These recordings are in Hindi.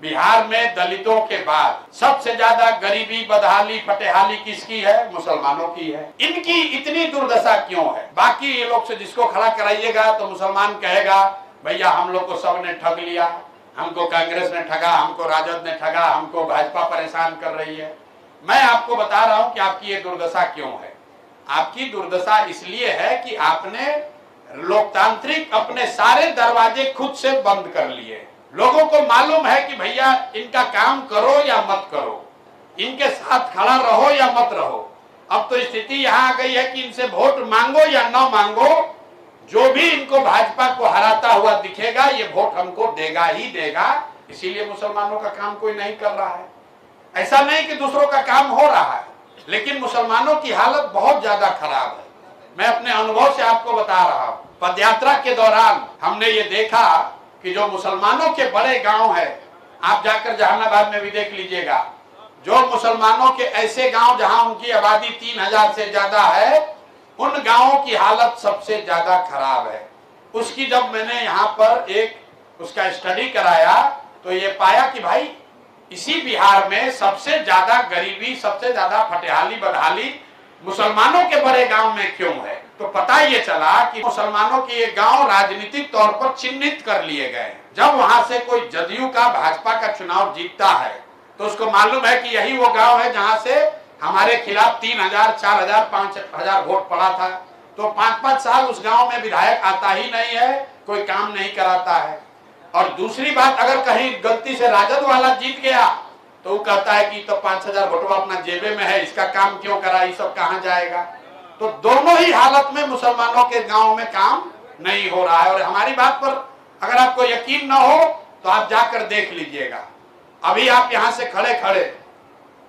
बिहार में दलितों के बाद सबसे ज्यादा गरीबी, बदहाली, फटेहाली किसकी है? मुसलमानों की है। इनकी इतनी दुर्दशा क्यों है? बाकी ये लोग से जिसको खड़ा कराइएगा तो मुसलमान कहेगा भैया हम लोग को सब ने ठग लिया, हमको कांग्रेस ने ठगा, हमको राजद ने ठगा, हमको भाजपा परेशान कर रही है। मैं आपको बता रहा हूं कि आपकी ये दुर्दशा क्यों है। आपकी दुर्दशा इसलिए है कि आपने लोकतांत्रिक अपने सारे दरवाजे खुद से बंद कर लिए। लोगों को मालूम है कि भैया इनका काम करो या मत करो, इनके साथ खड़ा रहो या मत रहो। अब तो स्थिति यहां आ गई है कि इनसे वोट मांगो या न मांगो, जो भी इनको भाजपा को हराता हुआ दिखेगा ये वोट हमको देगा ही देगा। इसीलिए मुसलमानों का काम कोई नहीं कर रहा है। ऐसा नहीं कि दूसरों का काम हो रहा है, लेकिन मुसलमानों की हालत बहुत ज्यादा खराब है। मैं अपने अनुभव से आपको बता रहा हूं। पदयात्रा के दौरान हमने ये देखा कि जो मुसलमानों के बड़े गांव है, आप जाकर जहानाबाद में भी देख लीजिएगा, जो मुसलमानों के ऐसे गांव जहां उनकी आबादी 3000 से ज्यादा है, उन गांवों की हालत सबसे ज्यादा खराब है। उसकी जब मैंने यहाँ पर एक उसका स्टडी कराया तो ये पाया कि भाई इसी बिहार में सबसे ज्यादा गरीबी, सबसे ज्यादा फटेहाली, बदहाली मुसलमानों के बड़े गांव में क्यों है। तो पता ये चला कि मुसलमानों के ये गांव राजनीतिक तौर पर चिन्हित कर लिए गए। जब वहां से कोई जदयू का, भाजपा का चुनाव जीतता है तो उसको मालूम है कि यही वो गांव है जहां से हमारे खिलाफ 3000, 4000, 5000 वोट पड़ा था। तो 5-5 साल उस गांव में विधायक आता ही नहीं है, कोई काम नहीं कराता है। और दूसरी बात, अगर कहीं गलती से राजद वाला जीत गया तो वो कहता है कि तो 5000 वोटवा अपना जेबे में है, इसका काम क्यों करा, ये सब कहां जाएगा। तो दोनों ही हालत में मुसलमानों के गांव में काम नहीं हो रहा है। और हमारी बात पर अगर आपको यकीन ना हो तो आप जाकर देख लीजिएगा। अभी आप यहां से खड़े खड़े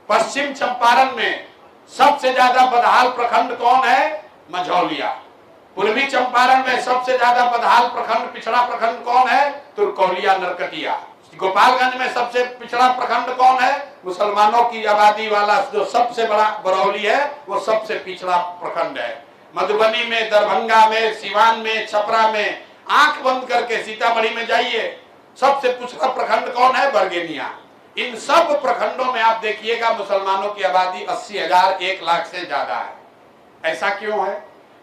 पश्चिम चंपारण में सबसे ज्यादा बदहाल प्रखंड कौन है? मझौलिया। पूर्वी चंपारण में सबसे ज्यादा बदहाल प्रखंड, पिछड़ा प्रखंड कौन है? तुरकौलिया, नरकटिया। गोपालगंज में सबसे पिछड़ा प्रखंड कौन है? मुसलमानों की आबादी वाला जो सबसे बड़ा बरौली है, वो सबसे पिछड़ा प्रखंड है। मधुबनी में, दरभंगा में, सिवान में, छपरा में, आंख बंद करके सीतामढ़ी में जाइए, सबसे पिछड़ा प्रखंड कौन है? बरगेनिया। इन सब प्रखंडों में आप देखिएगा मुसलमानों की आबादी 80,000, 1 लाख से ज्यादा है। ऐसा क्यों है?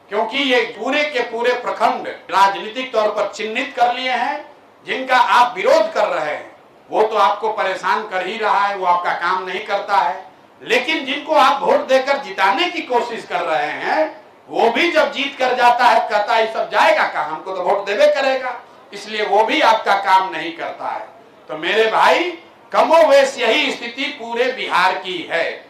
क्योंकि ये पूरे के पूरे प्रखंड राजनीतिक तौर पर चिन्हित कर लिए हैं। जिनका आप विरोध कर रहे हैं वो तो आपको परेशान कर ही रहा है, वो आपका काम नहीं करता है। लेकिन जिनको आप वोट देकर जिताने की कोशिश कर रहे हैं वो भी जब जीत कर जाता है कहता है सब जाएगा कहां, हमको तो वोट देवे करेगा, इसलिए वो भी आपका काम नहीं करता है। तो मेरे भाई, कमोवेश यही स्थिति पूरे बिहार की है।